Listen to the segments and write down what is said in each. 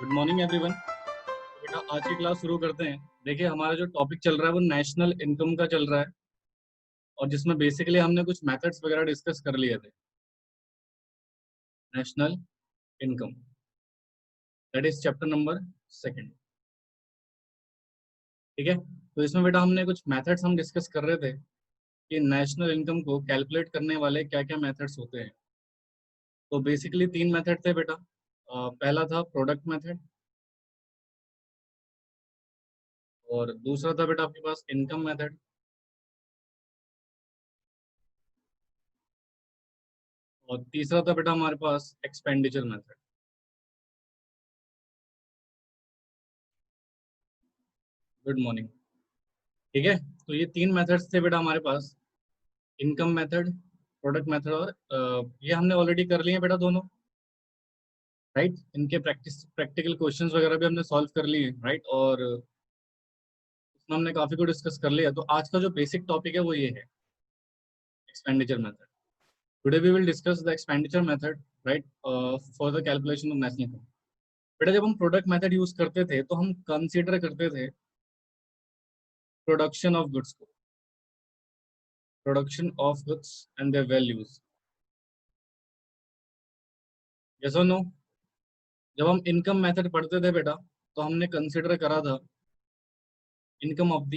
Good morning everyone. बेटा आज की क्लास शुरू करते हैं। देखिए हमारा जो टॉपिक चल रहा है वो नेशनल इनकम का चल रहा है, और जिसमें बेसिकली हमने कुछ मेथड्स वगैरह डिस्कस कर लिए थे। National income, that is chapter number second. ठीक है, तो इसमें बेटा हमने कुछ मेथड्स हम डिस्कस कर रहे थे कि नेशनल इनकम को कैलकुलेट करने वाले क्या क्या मेथड्स होते हैं। तो बेसिकली तीन मेथड थे बेटा। पहला था प्रोडक्ट मेथड, और दूसरा था बेटा आपके पास इनकम मेथड, और तीसरा था बेटा हमारे पास एक्सपेंडिचर मेथड। Good morning. ठीक है, तो ये तीन मेथड्स थे बेटा हमारे पास, इनकम मेथड, प्रोडक्ट मेथड, और ये हमने ऑलरेडी कर लिए हैं बेटा दोनों। राइट, इनके प्रैक्टिकल क्वेश्चंस वगैरह भी हमने सॉल्व कर लिए, राइट। और उसमें हमने काफी कुछ डिस्कस कर लिया। तो आज का जो बेसिक टॉपिक है वो ये है, expenditure method. Today we will discuss the expenditure method, right, for the calculation of national income. बेटा जब हम प्रोडक्ट मेथड यूज करते थे तो हम कंसीडर करते थे प्रोडक्शन ऑफ गुड्स को, production of goods and there values. Yes और नो? जब हम इनकम मेथड पढ़ते थे बेटा तो हमने कंसिडर करा था इनकम ऑफ द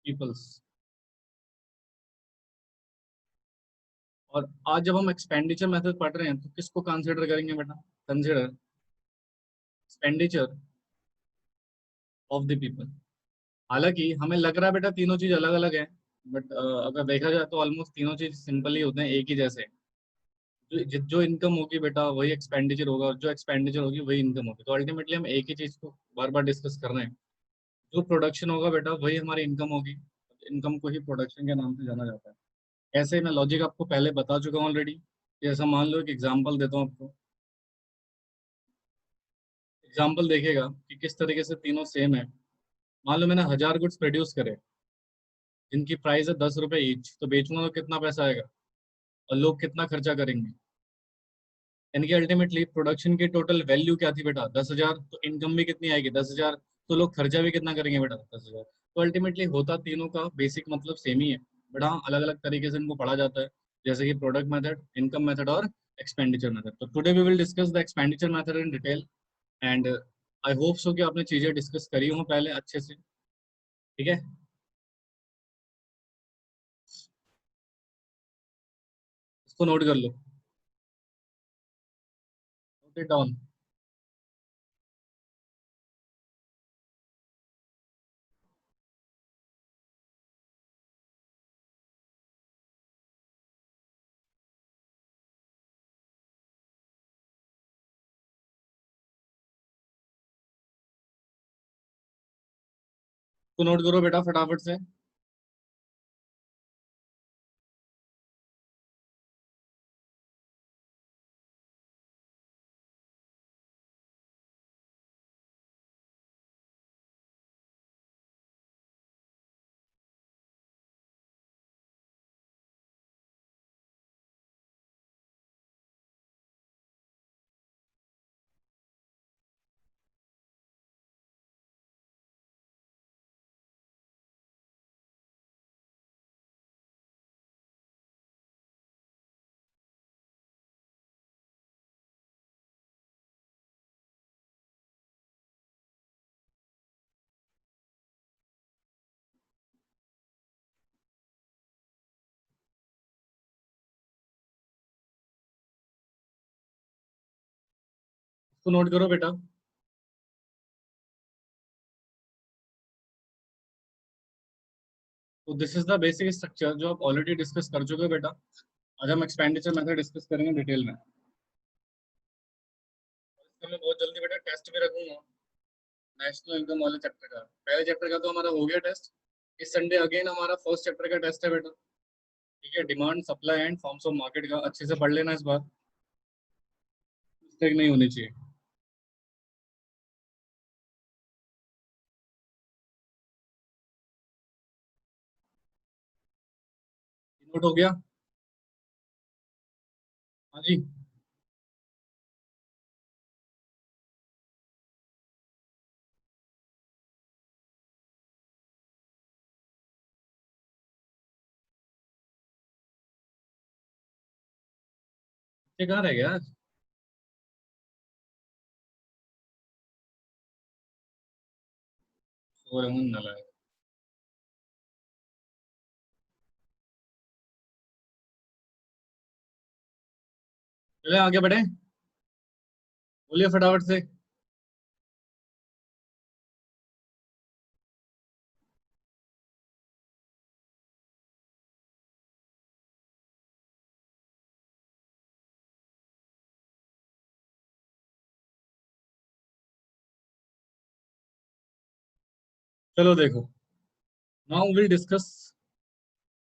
पीपल्स। और आज जब हम एक्सपेंडिचर मेथड पढ़ रहे हैं तो किसको कंसिडर करेंगे बेटा? Consider expenditure of the people. हालांकि हमें लग रहा है बेटा तीनों चीज अलग अलग है, बट अगर देखा जाए तो ऑलमोस्ट तीनों चीज सिंपल ही होते हैं, एक ही जैसे। जो इनकम होगी बेटा वही एक्सपेंडिचर होगा, और जो एक्सपेंडिचर होगी वही इनकम होगी। तो अल्टीमेटली हम एक ही चीज को बार बार डिस्कस कर रहे हैं। जो प्रोडक्शन होगा बेटा वही हमारी इनकम होगी। इनकम को ही प्रोडक्शन के नाम से जाना जाता है। ऐसे मैं लॉजिक आपको पहले बता चुका हूँ ऑलरेडी। जैसा मान लो एक एग्जांपल देता हूँ आपको। एग्जांपल देखिएगा कि किस तरीके से तीनों सेम है। मान लो मैंने 1000 गुड्स प्रोड्यूस करे, जिनकी प्राइस है 10 रुपए ईच, तो बेचूंगा तो कितना पैसा आएगा और लोग कितना खर्चा करेंगे? यानी कि अल्टीमेटली प्रोडक्शन की टोटल वैल्यू क्या थी बेटा? 10,000। तो इनकम भी कितनी आएगी? 10,000। तो लोग खर्चा भी कितना करेंगे बेटा? 10,000। तो अल्टीमेटली होता तीनों का बेसिक मतलब सेम ही है, बट हाँ अलग अलग तरीके से इनको पढ़ा जाता है। जैसे कि प्रोडक्ट मेथड, इनकम मेथड और एक्सपेंडिचर मेथड। तो today we will discuss the expenditure method in detail, and I hope so कि आपने चीजें डिस्कस करी हो पहले अच्छे से। ठीक है, इसको नोट कर लो, नोट इट डाउन। इसको नोट करो बेटा फटाफट से। इसको नोट करो बेटा। तो this is the basic structure जो आप ऑलरेडी डिस्कस कर चुके हो बेटा। आज हम एक्सपेंडिचर मेथड डिस्कस करेंगे डिटेल में। इसका मैं बहुत जल्दी बेटा टेस्ट भी रखूंगा नेशनल इनकम वाले चैप्टर का। पहले चैप्टर का तो हमारा हो गया टेस्ट। इस संडे अगेन हमारा फर्स्ट चैप्टर का टेस्ट है बेटा। ठीक है, demand supply and forms of market का अच्छे से पढ़ लेना इस बार, मिस्टेक नहीं होनी चाहिए। नोट हो गया? हाँ जी। ये कहाँ रह गया? और नला है। चले आगे बढ़े, बोलिए फटाफट से। चलो देखो, नाउ विल डिस्कस,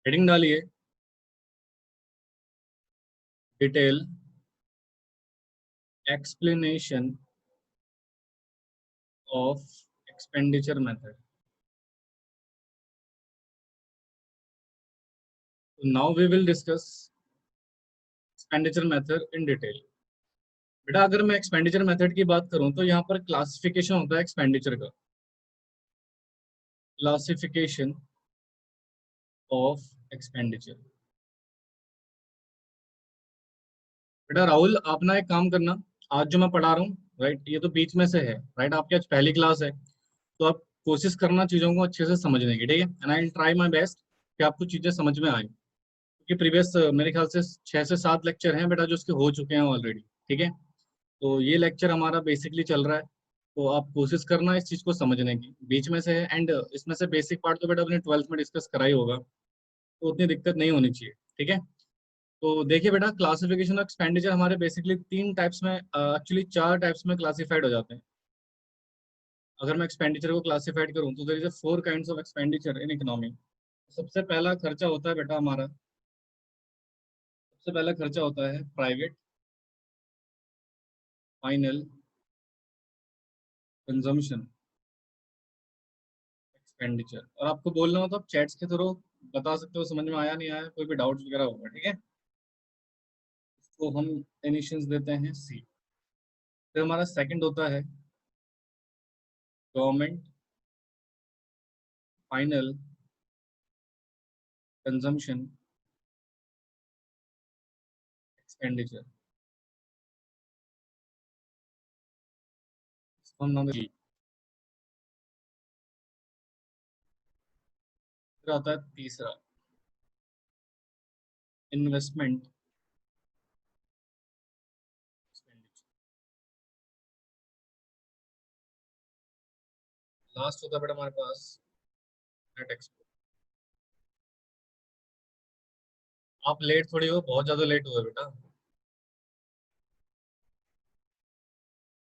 हेडिंग डालिए, detail explanation of expenditure method. Now we will discuss expenditure method in detail. बेटा अगर मैं एक्सपेंडिचर मेथड की बात करूं तो यहाँ पर क्लासिफिकेशन होता है एक्सपेंडिचर का, क्लासिफिकेशन ऑफ एक्सपेंडिचर। बेटा राहुल, आप ना एक काम करना, आज जो मैं पढ़ा रहा हूँ राइट, ये तो बीच में से है राइट, आपकी आज पहली क्लास है, तो आप कोशिश करना चीज़ों को अच्छे से समझने की, ठीक है, and I will try my best कि आपको चीज़ें समझ में आए, क्योंकि प्रीवियस मेरे ख्याल से 6 से 7 लेक्चर हैं बेटा जो उसके हो चुके हैं ऑलरेडी, ठीक है। तो ये लेक्चर हमारा बेसिकली चल रहा है, तो आप कोशिश करना इस चीज़ को समझने की, बीच में से है, एंड इसमें से बेसिक पार्ट तो बेटा अपने 12th में डिस्कस करा ही होगा, तो उतनी दिक्कत नहीं होनी चाहिए, ठीक है। तो देखिए बेटा, क्लासिफिकेशन ऑफ एक्सपेंडिचर हमारे बेसिकली 3 टाइप्स में, एक्चुअली 4 टाइप्स में क्लासिफाइड हो जाते हैं। अगर मैं एक्सपेंडिचर को क्लासिफाइड करूं तो there is 4 kinds of expenditure in economy. सबसे पहला खर्चा होता है बेटा हमारा, सबसे पहला खर्चा होता है प्राइवेट फाइनल कंजम्पशन एक्सपेंडिचर। और आपको बोलना हो तो आप चैट्स के थ्रू बता सकते हो समझ में आया नहीं आया, कोई भी डाउट वगैरह होगा, ठीक है। तो हम इनिशियल्स देते हैं सी। फिर हमारा सेकंड होता है गवर्नमेंट फाइनल कंजम्पशन एक्सपेंडिचर। हम नाम जी। फिर आता है तीसरा, इन्वेस्टमेंट एक्सपेंडिचर। लास्ट होता है बेटा हमारे पास नेट एक्सपोर्ट। आप लेट थोड़ी हो, बहुत ज्यादा लेट हुए बेटा।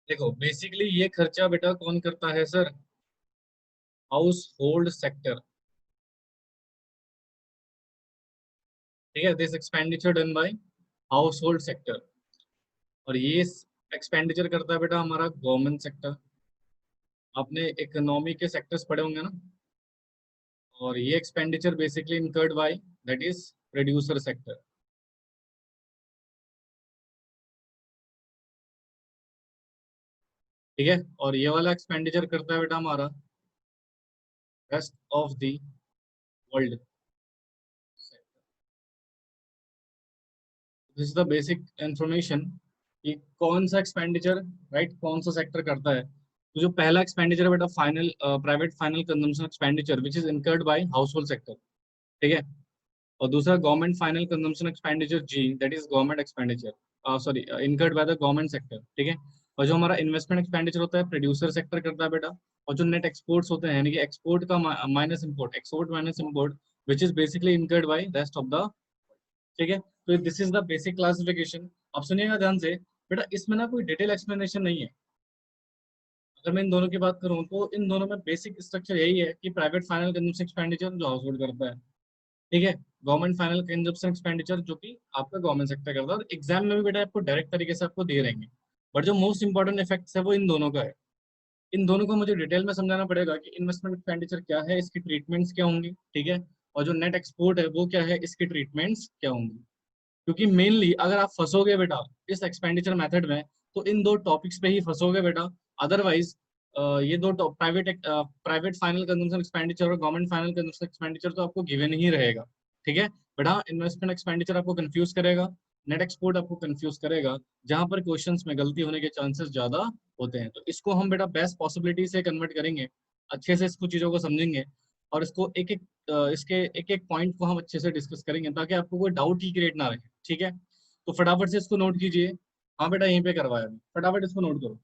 देखो बेसिकली ये खर्चा बेटा कौन करता है सर? हाउस होल्ड सेक्टर, ठीक है, this expenditure done by household sector. और ये एक्सपेंडिचर करता है बेटा हमारा गवर्नमेंट सेक्टर। आपने इकोनॉमी के सेक्टर्स पढ़े होंगे ना, और ये expenditure basically incurred by that is producer sector, ठीक है। और ये वाला एक्सपेंडिचर करता है बेटा हमारा rest of the world. This is the basic information कि कौन सा एक्सपेंडिचर राइट कौन सा सेक्टर करता है। तो जो पहला एक्सपेंडिचर है बेटा final private final consumption expenditure which is incurred by household sector, ठीक है। और दूसरा गवर्नमेंट फाइनल कंजम्पशन एक्सपेंडिचर जी, that is government expenditure, sorry incurred by the government sector, ठीक है। और जो हमारा इन्वेस्टमेंट एक्सपेंडिचर होता है प्रोड्यूसर सेक्टर करता है बेटा। और जो नेट एक्सपोर्ट्स होते हैं यानी कि एक्सपोर्ट का minus import, export minus import which is basically incurred by rest of the, ठीक है। तो this is the basic classification. अब सुनिएगा ध्यान से बेटा, इसमें ना कोई डिटेल एक्सप्लेनेशन नहीं है। अगर मैं इन दोनों की बात करूं तो इन दोनों में बेसिक स्ट्रक्चर यही है कि प्राइवेट फाइनल कंजम्पशन एक्सपेंडिचर जो हाउस होल्ड करता है, ठीक है, गवर्नमेंट फाइनल कंजम्पशन एक्सपेंडिचर जो कि आपका गवर्नमेंट सेक्टर करता है। और एग्जाम में भी बेटा आपको डायरेक्ट तरीके से आपको दे रहेंगे, बट जो मोस्ट इंपॉर्टेंट इफेक्ट्स है वो इन दोनों का है। इन दोनों को मुझे डिटेल में समझाना पड़ेगा कि इन्वेस्टमेंट एक्सपेंडिचर क्या है, इसकी ट्रीटमेंट्स क्या होंगी, ठीक है। और जो नेट एक्सपोर्ट है वो क्या है, इसकी ट्रीटमेंट्स क्या होंगी। क्योंकि मेनली अगर आप फंसोगे बेटा इस एक्सपेंडिचर मेथड में तो इन दो टॉपिक्स पे ही फंसोगे बेटा। अदरवाइज ये दो प्राइवेट फाइनल कंजम्पशन एक्सपेंडिचर और गवर्नमेंट फाइनल कंजम्पशन एक्सपेंडिचर तो आपको गिवन ही रहेगा, ठीक है। बेटा इन्वेस्टमेंट एक्सपेंडिचर आपको कंफ्यूज करेगा, नेट एक्सपोर्ट आपको कंफ्यूज करेगा, जहां पर क्वेश्चंस में गलती होने के चांसेस ज्यादा होते हैं। तो इसको हम बेटा बेस्ट पॉसिबिलिटी से कन्वर्ट करेंगे, अच्छे से इसको चीजों को समझेंगे, और इसको एक एक इसके एक एक पॉइंट को हम अच्छे से डिस्कस करेंगे, ताकि आपको कोई डाउट ही क्रिएट ना रहे। ठीक है, तो फटाफट से इसको नोट कीजिए। हाँ बेटा, यहीं पे करवाया अभी, फटाफट इसको नोट करो।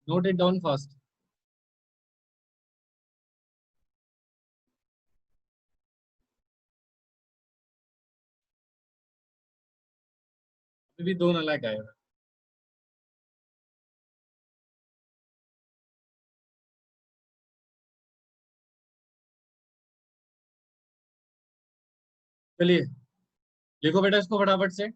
Note it down fast. अभी भी दो नालायक आएगा। चलिए लिखो बेटा इसको फटाफट से।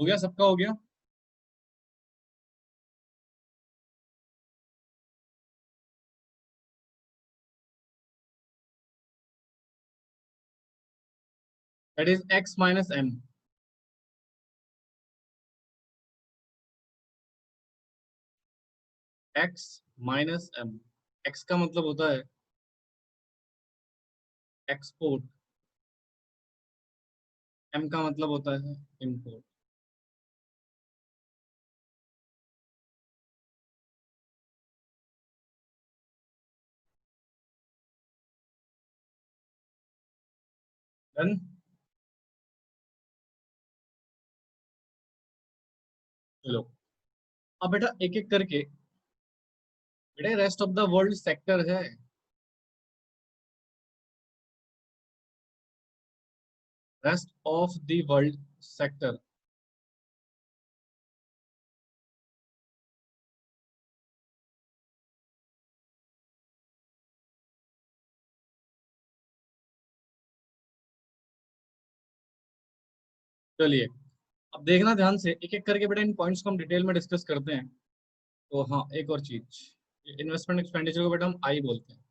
हो गया, सबका हो गया। That is X minus M. X minus M. X का मतलब होता है एक्सपोर्ट, एम का मतलब होता है इम्पोर्ट। डन। चलो अब बेटा एक एक करके, बेटा rest of the world sector है। Rest of the world sector. चलिए अब देखना ध्यान से, एक एक करके बेटा इन पॉइंट्स को हम डिटेल में डिस्कस करते हैं। तो हाँ, एक और चीज, इन्वेस्टमेंट एक्सपेंडिचर को बेटा हम आई बोलते हैं,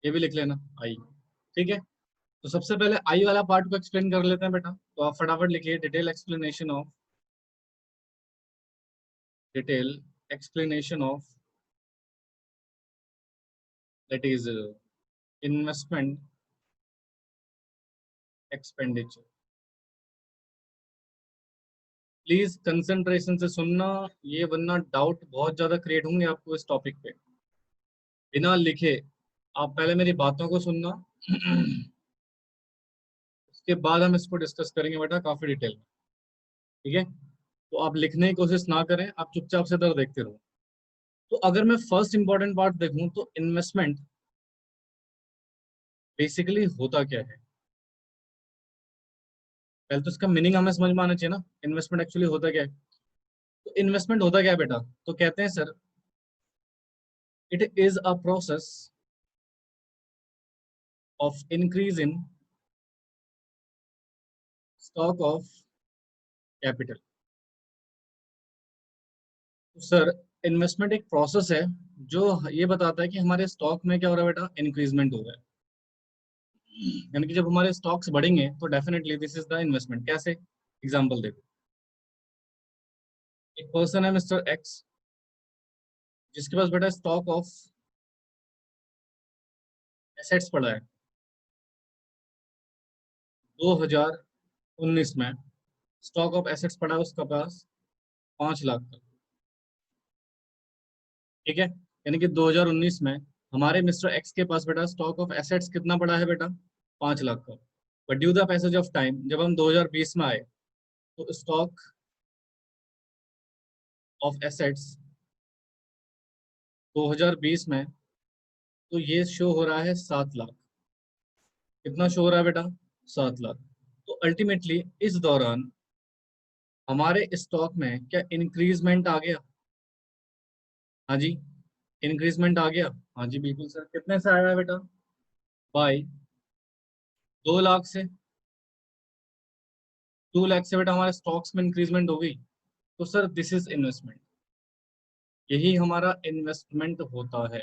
ये भी लिख लेना, आई। ठीक है, तो सबसे पहले आई वाला पार्ट को एक्सप्लेन कर लेते हैं बेटा। तो आप फटाफट लिखिए, detail explanation of, detail explanation of, that is investment expenditure. Please concentration से सुनना, ये वरना डाउट बहुत ज्यादा क्रिएट होंगे आपको इस टॉपिक पे। बिना लिखे आप पहले मेरी बातों को सुनना उसके बाद हम इसको डिस्कस करेंगे बेटा काफी डिटेल में। ठीक है, तो आप लिखने की कोशिश ना करें, आप चुपचाप से इधर देखते रहो। तो अगर मैं फर्स्ट इंपॉर्टेंट पार्ट देखूं, तो इन्वेस्टमेंट बेसिकली होता क्या है। पहले तो इसका मीनिंग हमें समझ में आना चाहिए ना, इन्वेस्टमेंट एक्चुअली होता क्या है। तो इन्वेस्टमेंट होता क्या है बेटा, तो कहते हैं sir, it is a process of increase in stock of capital. तो सर, इन्वेस्टमेंट एक प्रोसेस है जो ये बताता है कि हमारे स्टॉक में क्या हो रहा है बेटा, इंक्रीजमेंट हो रहा है। यानी कि जब हमारे स्टॉक्स बढ़ेंगे तो definitely this is the investment. कैसे, एग्जांपल देखो, एक पर्सन है मिस्टर एक्स, जिसके पास बेटा स्टॉक ऑफ एसेट्स पड़ा है 2019 में। स्टॉक ऑफ एसेट्स पड़ा है उसका पास 5 लाख का। ठीक है, यानी कि 2019 में हमारे मिस्टर एक्स के पास बेटा स्टॉक ऑफ एसेट्स कितना पड़ा है बेटा, 5 लाख का। But due the passage of time, जब हम 2020 में आए, तो स्टॉक ऑफ एसेट्स 2020 में, तो ये शो हो रहा है 7 लाख। कितना शो हो रहा है बेटा, 7 लाख। तो अल्टीमेटली इस दौरान हमारे स्टॉक में क्या इंक्रीजमेंट आ गया? हाँ जी, इंक्रीजमेंट आ गया। हाँ जी बिल्कुल सर, कितने से आया है बेटा? बाई 2 लाख से। 2 लाख से बेटा हमारे स्टॉक्स में इंक्रीजमेंट हो गई। तो सर दिस इज इन्वेस्टमेंट। यही हमारा इन्वेस्टमेंट होता है।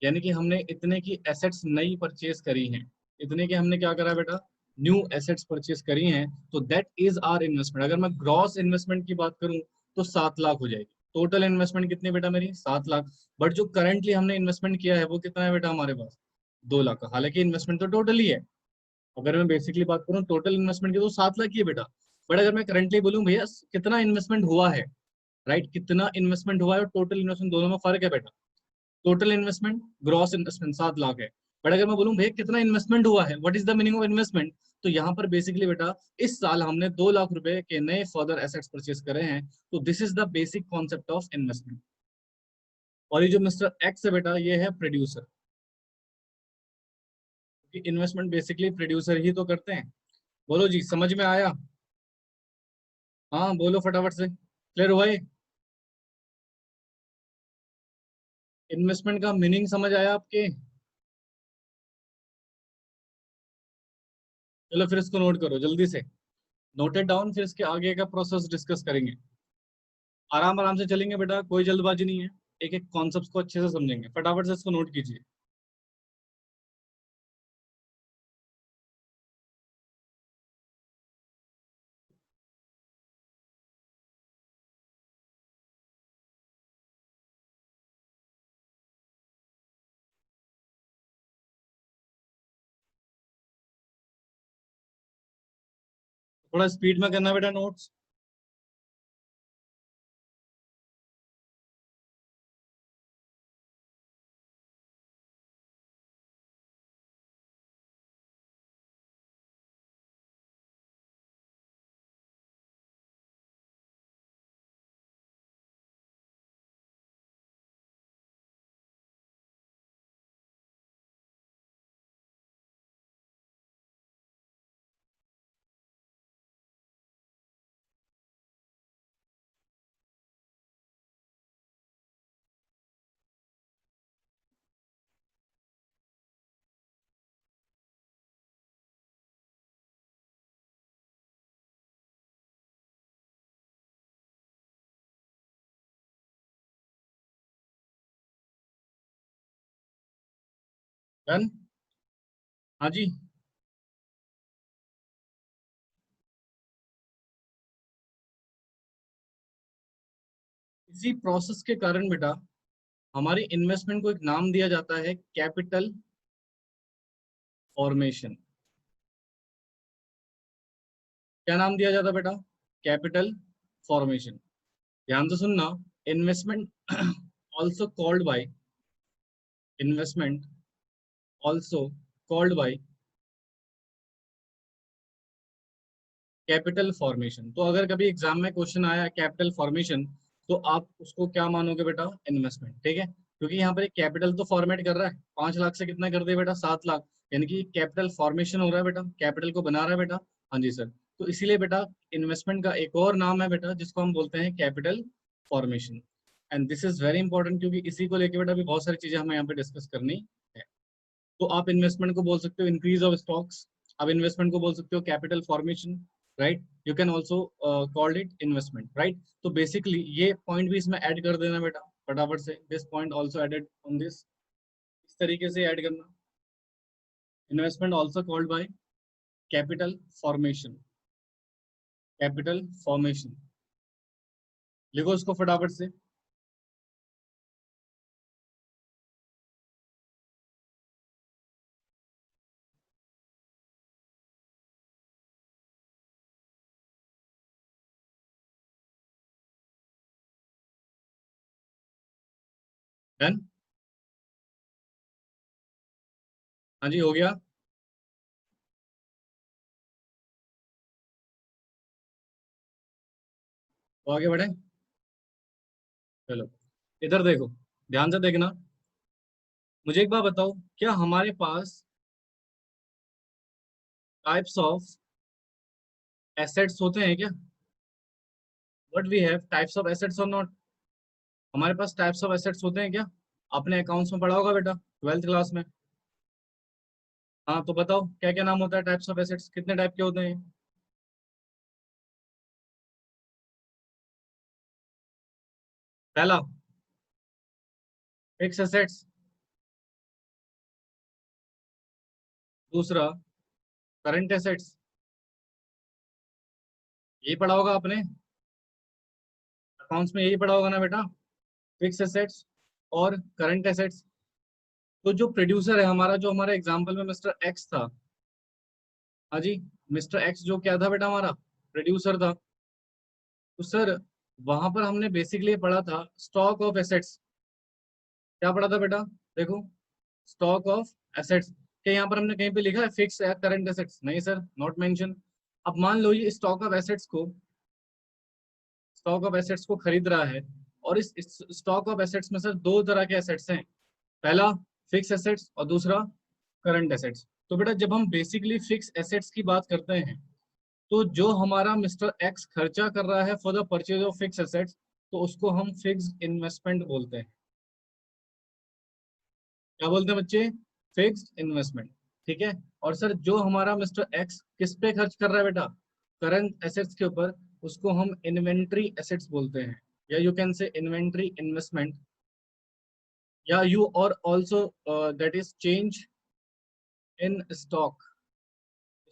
यानी कि हमने इतने की एसेट्स नई परचेज करी हैं। इतने की हमने क्या करा बेटा? न्यू एसेट्स परचेज करी हैं। तो दैट इज आर इन्वेस्टमेंट। अगर मैं ग्रॉस इन्वेस्टमेंट की बात करूं तो 7 लाख हो जाएगी। टोटल इन्वेस्टमेंट कितनी बेटा मेरी? 7 लाख। बट जो करंटली हमने इन्वेस्टमेंट किया है वो कितना है बेटा हमारे पास? 2 लाख का। हालांकि इन्वेस्टमेंट तो टोटल ही है। अगर मैं बेसिकली बात करूं टोटल इन्वेस्टमेंट की तो 7 लाख ही है बेटा। बट अगर मैं करंटली बोलूं भैया कितना इन्वेस्टमेंट हुआ है, राइट, कितना इन्वेस्टमेंट हुआ है और टोटल इन्वेस्टमेंट, दोनों में फर्क है बेटा। Total investment, gross investment 7 lakh है। बट अगर मैं बोलूं भैया कितना इन्वेस्टमेंट हुआ है, what is the meaning of investment, तो यहाँ पर बेसिकली बेटा इस साल हमने 2 लाख रुपए के नए फर्दर एसेट्स परचेज करे हैं। तो this is the basic concept of investment. और ये जो मिस्टर एक्स है बेटा ये है प्रोड्यूसर। क्योंकि इन्वेस्टमेंट बेसिकली प्रोड्यूसर ही तो करते हैं। बोलो जी, समझ में आया? हाँ बोलो फटाफट से, क्लियर हुआ ये? इन्वेस्टमेंट का मीनिंग समझ आया आपके? चलो फिर इसको नोट करो जल्दी से। नोटेड डाउन, फिर इसके आगे का प्रोसेस डिस्कस करेंगे। आराम आराम से चलेंगे बेटा, कोई जल्दबाजी नहीं है। एक एक कॉन्सेप्ट को अच्छे से समझेंगे। फटाफट से इसको नोट कीजिए। थोड़ा स्पीड में करना बेटा नोट्स। डन। हाँ जी। इसी प्रोसेस के कारण बेटा हमारी इन्वेस्टमेंट को एक नाम दिया जाता है, कैपिटल फॉर्मेशन। क्या नाम दिया जाता है बेटा? Capital formation. ध्यान से सुनना। Investment also called bye, investment also called by capital formation. तो अगर कभी एग्जाम में क्वेश्चन आया कैपिटल फॉर्मेशन, तो आप उसको क्या मानोगे बेटा? इन्वेस्टमेंट। ठीक है, क्योंकि यहाँ पर एक कैपिटल तो फॉर्मेट कर रहा है। 5 लाख से कितना कर दिया बेटा? 7 लाख। यानी कि कैपिटल फॉर्मेशन हो रहा है बेटा, कैपिटल को बना रहा है बेटा। हाँ जी सर। तो इसीलिए बेटा इन्वेस्टमेंट का एक और नाम है बेटा जिसको हम बोलते हैं capital formation. And this is very important क्योंकि इसी को लेकर बेटा अभी बहुत सारी चीजें हमें यहाँ पे डिस्कस करनी है। तो आप इन्वेस्टमेंट को बोल सकते हो इंक्रीज ऑफ स्टॉक्स, आप इन्वेस्टमेंट को बोल सकते हो capital formation, right. You can also called it investment, right. तो बेसिकली ये पॉइंट भी इसमें ऐड कर देना बेटा फटाफट से। This point also added on this, इस तरीके से ऐड करना। Investment also called by capital formation, capital formation. लिखो इसको फटाफट से। डन। हाँ जी हो गया। तो आगे बढ़े। चलो इधर देखो, ध्यान से देखना। मुझे एक बात बताओ, क्या हमारे पास टाइप्स ऑफ एसेट्स होते हैं क्या? But we have types of assets और नॉट। हमारे पास टाइप्स ऑफ एसेट्स होते हैं क्या? आपने अकाउंट्स में पढ़ा होगा बेटा, 12th क्लास में। हाँ तो बताओ क्या क्या नाम होता है टाइप्स ऑफ एसेट्स, कितने टाइप के होते हैं? पहला फिक्स एसेट्स, दूसरा करंट एसेट्स, यही पढ़ा होगा आपने अकाउंट्स में, यही पढ़ा होगा ना बेटा, फिक्स एसेट्स और करंट एसेट्स। तो जो प्रोड्यूसर है हमारा, जो हमारे एग्जाम्पल में मिस्टर एक्स था, हाँ जी, मिस्टर एक्स जो क्या था बेटा, हमारा प्रोड्यूसर था। तो सर वहां पर हमने बेसिकली पढ़ा था स्टॉक ऑफ एसेट्स। क्या पढ़ा था बेटा? देखो, स्टॉक ऑफ एसेट्स के यहाँ पर हमने कहीं पे लिखा है फिक्स या करंट एसेट्स? नहीं सर, नॉट मेंशन। अब मान लो ये स्टॉक ऑफ एसेट्स को खरीद रहा है, और इस स्टॉक ऑफ एसेट्स में सर दो तरह के एसेट्स हैं। पहला फिक्स एसेट्स और दूसरा करंट एसेट्स। तो बेटा जब हम बेसिकली फिक्स एसेट्स की बात करते हैं, तो जो हमारा मिस्टर एक्स खर्चा कर रहा है for the purchase of fix assets, तो उसको हम फिक्स इन्वेस्टमेंट बोलते हैं। क्या बोलते हैं बच्चे? Fixed investment. ठीक है। और सर जो हमारा मिस्टर एक्स किस पे खर्च कर रहा है बेटा, करंट एसेट्स के ऊपर, उसको हम इन्वेंट्री एसेट्स बोलते हैं, या you can say inventory investment, या यू और also that is change in stock.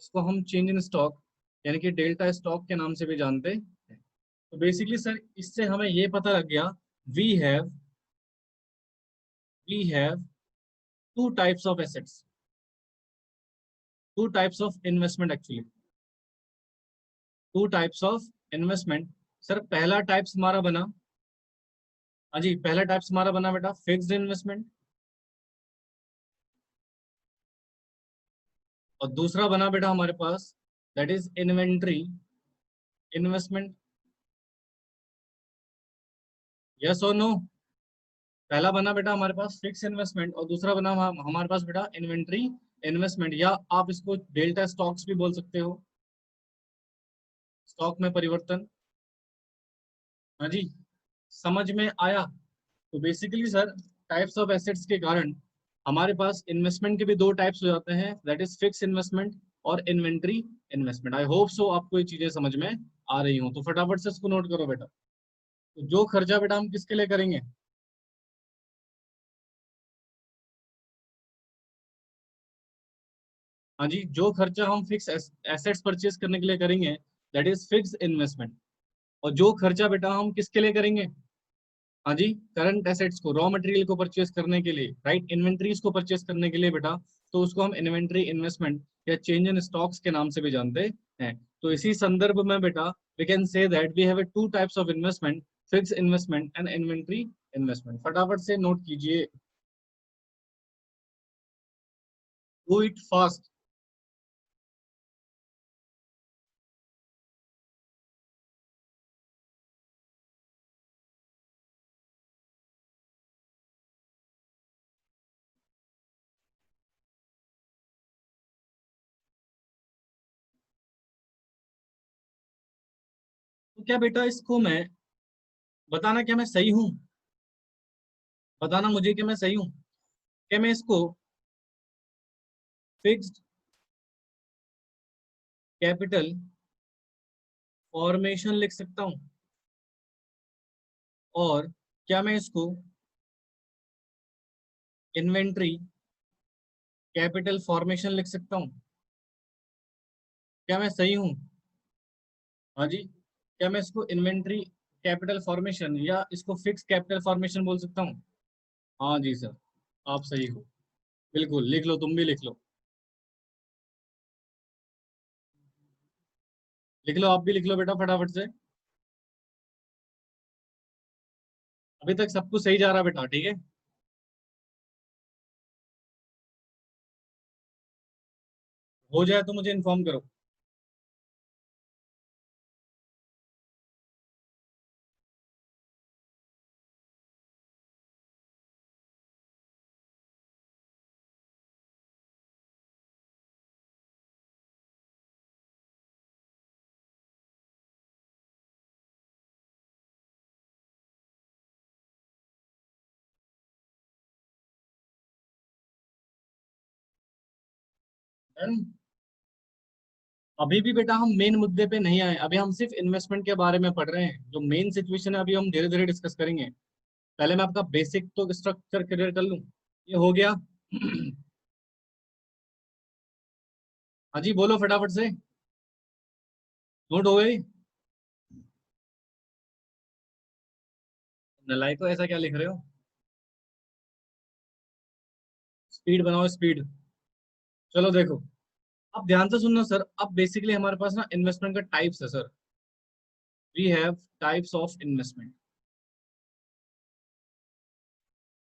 इसको हम चेंज इन स्टॉक यानी कि डेल्टा स्टॉक के नाम से भी जानते हैं। तो बेसिकली सर इससे हमें ये पता लग गया, we have we have two types of assets, two types of investment actually, two types of investment. Sir पहला टाइप्स हमारा बना, हाँ जी, पहला टाइप्स हमारा बना बेटा फिक्स्ड इन्वेस्टमेंट, और दूसरा बना बेटा हमारे पास that is inventory investment. Yes और नो? पहला बना बेटा हमारे पास फिक्स इन्वेस्टमेंट, और दूसरा बना हमारे पास बेटा इन्वेंट्री इन्वेस्टमेंट, या आप इसको डेल्टा स्टॉक्स भी बोल सकते हो, स्टॉक में परिवर्तन। हाँ जी, समझ में आया? तो basically sir types of assets के कारण हमारे पास इन्वेस्टमेंट के भी दो टाइप्स हो जाते हैं, दैट इज फिक्स इन्वेस्टमेंट और इन्वेंट्री इन्वेस्टमेंट। आई होप सो आपको ये चीजें समझ में आ रही हो, तो फटाफट से इसको नोट करो बेटा। तो जो खर्चा बेटा हम किसके लिए करेंगे? हाँ जी, जो खर्चा हम फिक्स एसेट्स परचेज करने के लिए करेंगे दैट इज फिक्स इन्वेस्टमेंट। और जो खर्चा बेटा हम किसके लिए करेंगे? हाँ जी, करंट एसेट्स को, रॉ मटेरियल को परचेज करने के लिए, राइट, इन्वेंट्रीज को परचेज करने के लिए बेटा, तो उसको हम इन्वेंट्री इन्वेस्टमेंट या चेंज इन स्टॉक्स के नाम से भी जानते हैं। तो इसी संदर्भ में बेटा we can say that we have two types of investment, fix investment and inventory investment. फटाफट से नोट कीजिए, डू इट फास्ट। तो क्या बेटा इसको मैं बताना, क्या मैं सही हूँ? बताना मुझे कि मैं सही हूँ? क्या मैं इसको फिक्स्ड कैपिटल फॉर्मेशन लिख सकता हूँ? और क्या मैं इसको इन्वेंट्री कैपिटल फॉर्मेशन लिख सकता हूँ? क्या मैं सही हूँ? हाँ जी, क्या मैं इसको इन्वेंट्री कैपिटल फॉर्मेशन या इसको फिक्स कैपिटल फॉर्मेशन बोल सकता हूँ? हाँ जी सर, आप सही हो। बिल्कुल लिख लो, तुम भी लिख लो। लिख लो, आप भी लिख लो बेटा फटाफट से। अभी तक सब कुछ सही जा रहा है बेटा, ठीक है? हो जाए तो मुझे इन्फॉर्म करो। Done? अभी भी बेटा हम मेन मुद्दे पे नहीं आए, अभी हम सिर्फ इन्वेस्टमेंट के बारे में पढ़ रहे हैं। जो मेन सिचुएशन है अभी हम धीरे धीरे डिस्कस करेंगे। पहले मैं आपका बेसिक तो स्ट्रक्चर क्लियर कर लूं। ये हो गया। हाँ जी बोलो फटाफट से। नोट हो गई? नलाइक को ऐसा क्या लिख रहे हो? स्पीड बनाओ स्पीड। चलो देखो, अब ध्यान से सुनना सर। अब बेसिकली हमारे पास ना इन्वेस्टमेंट का टाइप्स है sir. We have types of investment.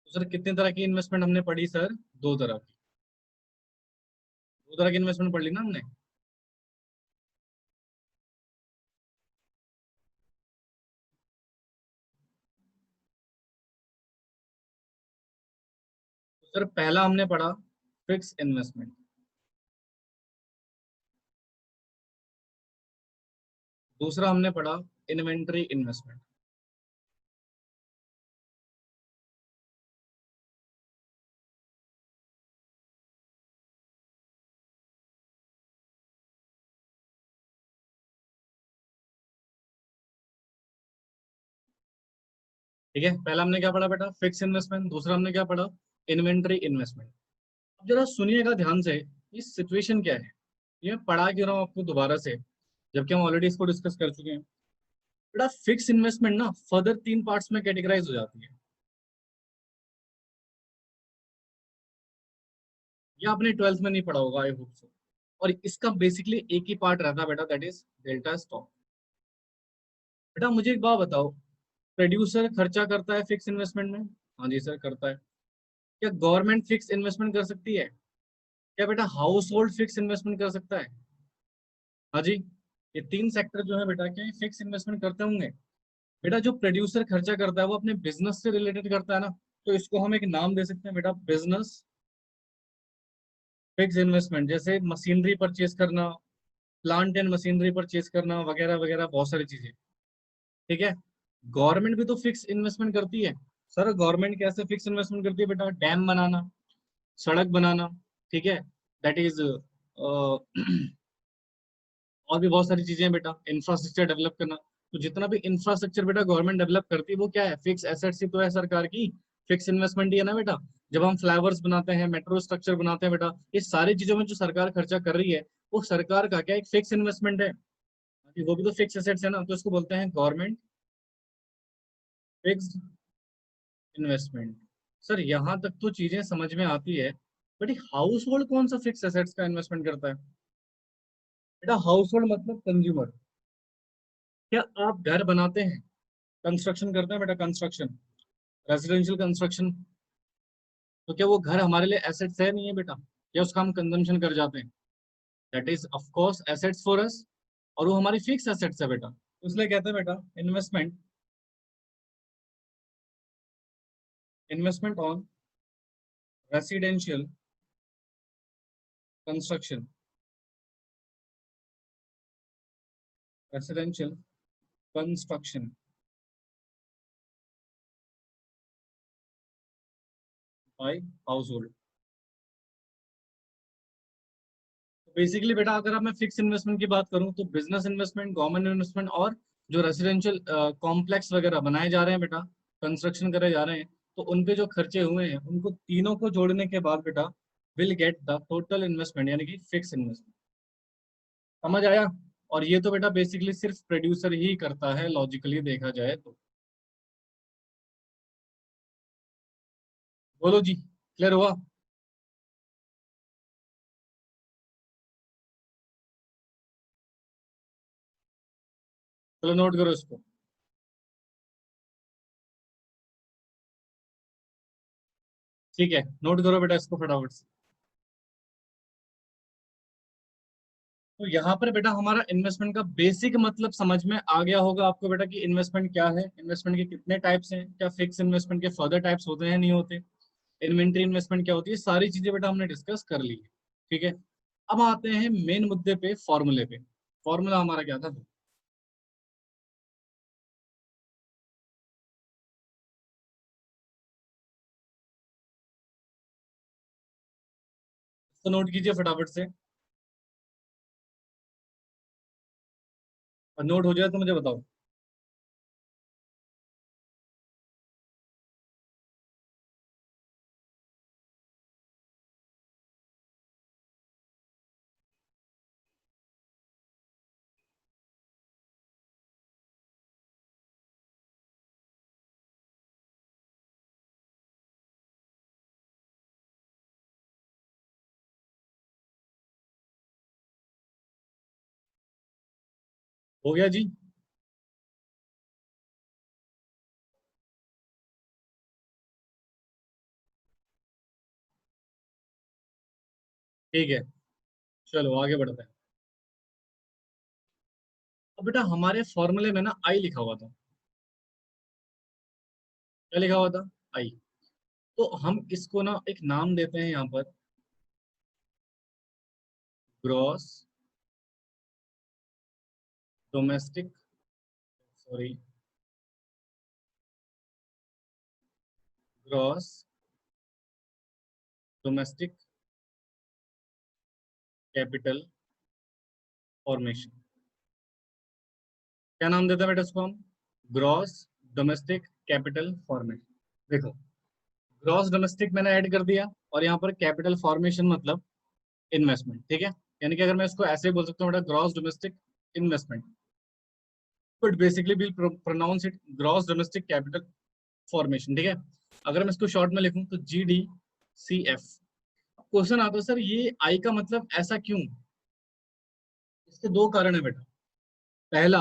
तो सर कितने तरह की इन्वेस्टमेंट हमने पढ़ी सर? दो तरह की। दो तरह की इन्वेस्टमेंट पढ़ ली ना हमने। तो सर पहला हमने पढ़ा फिक्स इन्वेस्टमेंट। दूसरा हमने पढ़ा इन्वेंटरी इन्वेस्टमेंट। ठीक है, पहला हमने क्या पढ़ा बेटा? Fix investment. दूसरा हमने क्या पढ़ा? Inventory investment. अब जरा सुनिएगा ध्यान से, इस सिचुएशन क्या है, ये पढ़ा क्यों रहा हूँ आपको दोबारा से, जबकि हम ऑलरेडी इसको डिस्कस कर चुके हैं। बेटा फिक्स इन्वेस्टमेंट ना फर्दर तीन पार्ट्स में कैटेगराइज हो जाती है। ये आपने ट्वेल्थ में नहीं पढ़ा होगा आई होप सो। और इसका बेसिकली एक ही पार्ट रहता है बेटा, दैट इज डेल्टा स्टॉक। बेटा मुझे एक बात बताओ, प्रोड्यूसर खर्चा करता है फिक्स इन्वेस्टमेंट में? हाँ जी सर करता है। क्या गवर्नमेंट फिक्स इन्वेस्टमेंट कर सकती है? क्या बेटा हाउस होल्ड फिक्स इन्वेस्टमेंट कर सकता है? हाँ जी। ये तीन सेक्टर जो है बेटा, क्या फिक्स इन्वेस्टमेंट करते होंगे? बेटा जो प्रोड्यूसर खर्चा करता है वो अपने बिजनेस से रिलेटेड करता है ना, तो इसको हम एक नाम दे सकते हैं बेटा, बिजनेस फिक्स इन्वेस्टमेंट। जैसे मशीनरी परचेज करना, प्लांट एंड मशीनरी परचेज करना, वगैरह वगैरह बहुत सारी चीजें। ठीक है। गवर्नमेंट भी तो फिक्स इन्वेस्टमेंट करती है। सर गवर्नमेंट कैसे फिक्स इन्वेस्टमेंट करती है बेटा? डैम बनाना, सड़क बनाना, ठीक है, दैट इज और भी बहुत सारी चीजें हैं बेटा, इंफ्रास्ट्रक्चर डेवलप करना। तो जितना भी इंफ्रास्ट्रक्चर बेटा गवर्नमेंट डेवलप करती है वो क्या है? फिक्स एसेट्स ही तो है सरकार की। फिक्स इन्वेस्टमेंट ही है ना बेटा। जब हम फ्लाईओवर्स बनाते हैं, मेट्रो स्ट्रक्चर बनाते हैं बेटा, ये सारी चीजों में जो सरकार खर्चा कर रही है वो सरकार का क्या एक फिक्स इन्वेस्टमेंट है। वो भी तो फिक्स एसेट्स है ना, तो इसको बोलते हैं गवर्नमेंट फिक्स इन्वेस्टमेंट। सर यहाँ तक तो चीजें समझ में आती है, बट हाउस होल्ड कौन सा फिक्स एसेट्स का इन्वेस्टमेंट करता है? बेटा हाउस होल्ड मतलब कंज्यूमर। क्या आप घर बनाते हैं, कंस्ट्रक्शन करते हैं बेटा, कंस्ट्रक्शन, रेजिडेंशियल कंस्ट्रक्शन, तो क्या वो घर हमारे लिए एसेट्स है नहीं है बेटा? या उसका हम कंजम्पशन कर जाते हैं? That is of course assets for us, और वो हमारी फिक्स एसेट्स है बेटा, तो इसलिए कहते हैं बेटा investment, investment on residential construction, residential construction by household. Basically बेटा अगर अब मैं फिक्स इन्वेस्टमेंट की बात करूं तो बिजनेस इन्वेस्टमेंट, गवर्नमेंट इन्वेस्टमेंट, और जो रेसिडेंशियल कॉम्प्लेक्स वगैरह बनाए जा रहे हैं बेटा, कंस्ट्रक्शन करे जा रहे हैं, तो उनपे जो खर्चे हुए हैं उनको तीनों को जोड़ने के बाद बेटा will get the total investment, यानी कि फिक्स इन्वेस्टमेंट। समझ आया? और ये तो बेटा बेसिकली सिर्फ प्रोड्यूसर ही करता है लॉजिकली देखा जाए तो। बोलो जी, क्लियर हुआ? चलो नोट करो इसको। ठीक है, नोट करो बेटा इसको फटाफट से। तो यहाँ पर बेटा हमारा इन्वेस्टमेंट का बेसिक मतलब समझ में आ गया होगा आपको बेटा कि इन्वेस्टमेंट क्या है, इन्वेस्टमेंट के कितने टाइप्स हैं, क्या फिक्स इन्वेस्टमेंट के फर्दर टाइप्स होते हैं नहीं होते, इन्वेंटरी इन्वेस्टमेंट क्या होती है, सारी चीजें बेटा हमने डिस्कस कर ली है। ठीक है। अब आते हैं मेन मुद्दे पे, फॉर्मूले पे। फॉर्मूला हमारा क्या था? तो नोट कीजिए फटाफट से। और नोट हो जाए तो मुझे बताओ। हो गया जी। ठीक है, चलो आगे बढ़ते हैं। अब बेटा हमारे फॉर्मूले में ना आई लिखा हुआ था। क्या लिखा हुआ था? आई। तो हम इसको ना एक नाम देते हैं यहाँ पर, gross domestic, sorry, gross domestic capital formation. क्या नाम देते हैं बेटा इसको हम? Gross domestic capital formation. देखो, ग्रॉस डोमेस्टिक मैंने ऐड कर दिया, और यहाँ पर कैपिटल फॉर्मेशन मतलब इन्वेस्टमेंट, ठीक है। यानी कि अगर मैं इसको ऐसे बोल सकता हूँ बेटा, gross domestic investment, but basically will pronounce it gross domestic capital formation, ठीक है। अगर मैं इसको शॉर्ट में लिखूं तो GDCF। क्वेश्चन आता है, सर ये आई का मतलब ऐसा क्यों? इसके दो कारण है बेटा। पहला,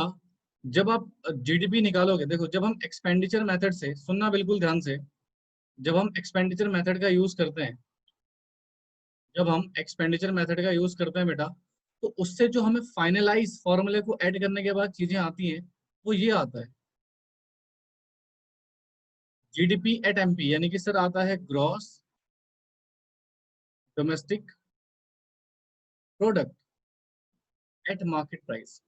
जब आप GDP निकालोगे, देखो जब हम एक्सपेंडिचर मेथड से, सुनना बिल्कुल ध्यान से, जब हम एक्सपेंडिचर मेथड का यूज करते हैं, जब हम एक्सपेंडिचर मेथड का यूज करते हैं बेटा, तो उससे जो हमें फाइनलाइज फॉर्मूले को ऐड करने के बाद चीजें आती हैं, वो ये आता है, GDP@MP, यानी कि सर आता है gross domestic product at market price.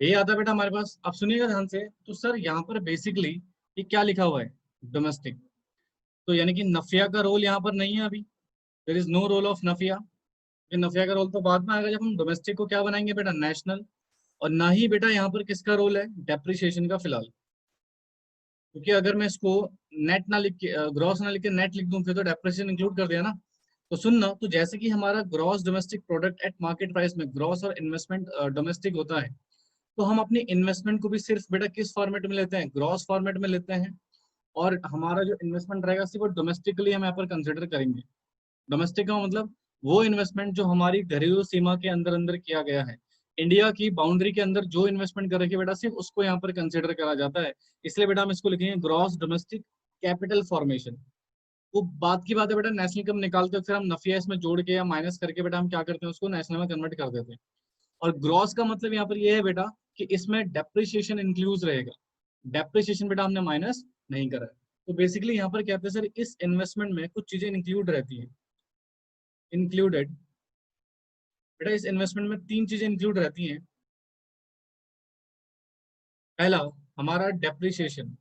ये आता है बेटा हमारे पास। अब सुनिएगा ध्यान से, तो सर यहाँ पर बेसिकली ये क्या लिखा हुआ है? डोमेस्टिक। तो यानी कि नफिया का रोल यहाँ पर नहीं है अभी। There is no role of नफिया। ये नफिया का रोल तो बाद में आएगा, जब हम डोमेस्टिक को क्या बनाएंगे बेटा, नेशनल। और ना ही बेटा यहाँ पर किसका रोल है, डेप्रिसिएशन का फिलहाल। क्योंकि अगर मैं इसको नेट ना लिख के, ग्रॉस ना लिख के नेट लिख दूं, फिर तो डेप्रिसिएशन इंक्लूड कर दिया ना। तो सुनना, तो जैसे कि हमारा gross domestic product at market price में ग्रॉस और इन्वेस्टमेंट डोमेस्टिक होता है, तो हम अपनी इन्वेस्टमेंट को भी सिर्फ बेटा किस फॉर्मेट में लेते हैं, ग्रॉस फॉर्मेट में लेते हैं। और हमारा जो इन्वेस्टमेंट रहेगा सिर्फ डोमेस्टिकली हम यहाँ पर कंसिडर करेंगे। डोमेस्टिक का मतलब वो इन्वेस्टमेंट जो हमारी घरेलू सीमा के अंदर अंदर किया गया है, इंडिया की बाउंड्री के अंदर जो इन्वेस्टमेंट कर रखी है बेटा, सिर्फ उसको यहाँ पर कंसिडर करा जाता है। इसलिए बेटा हम इसको लिखेंगे ग्रॉस डोमेस्टिक कैपिटल फॉर्मेशन। वो बात की बात है बेटा, नेशनल इनकम निकालते हो फिर हम नफिया इसमें जोड़ के या माइनस करके बेटा हम क्या करते हैं, उसको नेशनल में कन्वर्ट कर देते हैं। और ग्रॉस का मतलब यहाँ पर ये है बेटा कि इसमें डेप्रिसिएशन इंक्लूज रहेगा। डेप्रिसिएशन बेटा हमने माइनस नहीं करा है। तो बेसिकली यहाँ पर कहते हैं सर, इस इन्वेस्टमेंट में कुछ चीजें इंक्लूड रहती हैं, इंक्लूडेड। बेटा इस इन्वेस्टमेंट में तीन चीजें इंक्लूड रहती हैं। पहला, हमारा डेप्रिसिएशन,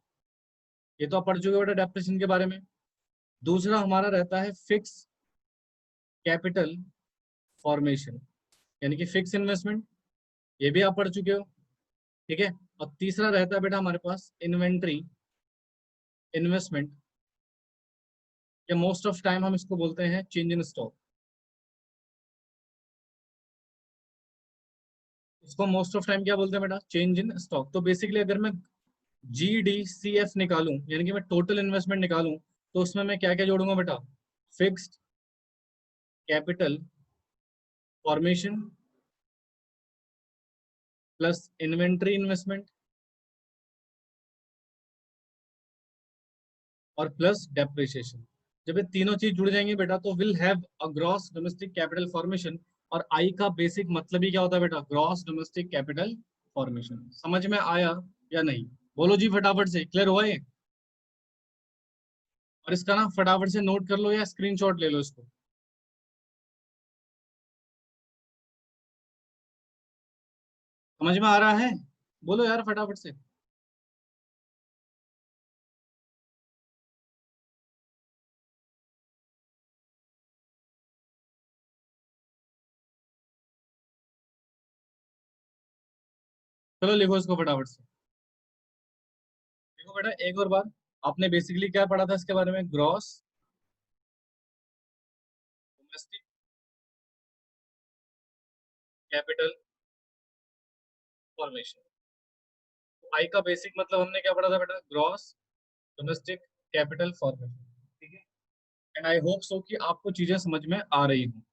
ये तो आप पढ़ चुके हो बेटा डेप्रिसिएशन के बारे में। दूसरा हमारा रहता है फिक्स कैपिटल फॉर्मेशन, यानी कि फिक्स इन्वेस्टमेंट, ये भी आप पढ़ चुके हो, ठीक है। और तीसरा रहता है बेटा हमारे पास इन्वेंट्री इन्वेस्टमेंट, या मोस्ट ऑफ टाइम हम इसको बोलते हैं चेंज इन स्टॉक। इसको मोस्ट ऑफ टाइम क्या बोलते हैं बेटा, चेंज इन स्टॉक। तो बेसिकली अगर मैं GDCF निकालूं, यानी कि मैं टोटल इन्वेस्टमेंट निकालूं, तो उसमें मैं क्या क्या जोड़ूंगा बेटा, fixed capital formation plus inventory investment और प्लस डेप्रिसिएशन। जब ये तीनों चीज जुड़ जाएंगे बेटा, तो will have a gross domestic capital formation. और आई का बेसिक मतलब ही क्या होता है बेटा, ग्रॉस डोमेस्टिक कैपिटल फॉर्मेशन। समझ में आया या नहीं? बोलो जी फटाफट से, क्लियर हुआ ये? और इसका ना फटाफट से नोट कर लो या स्क्रीनशॉट ले लो इसको। समझ में आ रहा है? बोलो यार फटाफट से। चलो लिखो इसको फटाफट से। देखो बेटा एक और बार, आपने बेसिकली क्या पढ़ा था इसके बारे में, ग्रॉस डोमेस्टिक कैपिटल फॉर्मेशन। आई का बेसिक मतलब हमने क्या पढ़ा था बेटा, ग्रॉस डोमेस्टिक कैपिटल फॉर्मेशन। ठीक है, एंड आई होप सो कि आपको चीजें समझ में आ रही हूँ।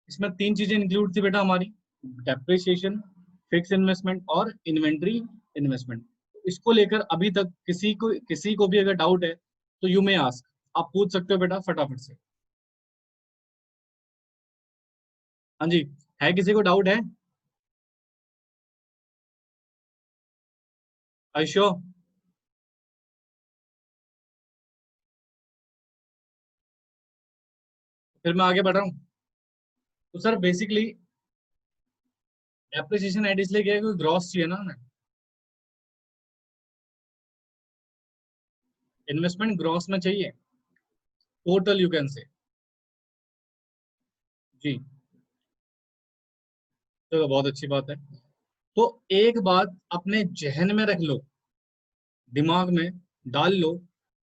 इसमें तीन चीजें इंक्लूड थी बेटा हमारी, डेप्रिसिएशन, फिक्स इन्वेस्टमेंट और इन्वेंट्री इन्वेस्टमेंट। इसको लेकर अभी तक किसी को भी अगर डाउट है तो यू मे आस्क, आप पूछ सकते हो बेटा फटाफट से। हाँ जी, है किसी को डाउट है? आयशो, फिर मैं आगे बढ़ रहा हूँ। तो सर बेसिकली डेप्रिसिएशन एड इसलिए किया है क्योंकि ग्रॉस चाहिए ना हमें, इन्वेस्टमेंट ग्रॉस में चाहिए, टोटल यू कैन से। जी, चलो बहुत अच्छी बात है। तो एक बात अपने जहन में रख लो, दिमाग में डाल लो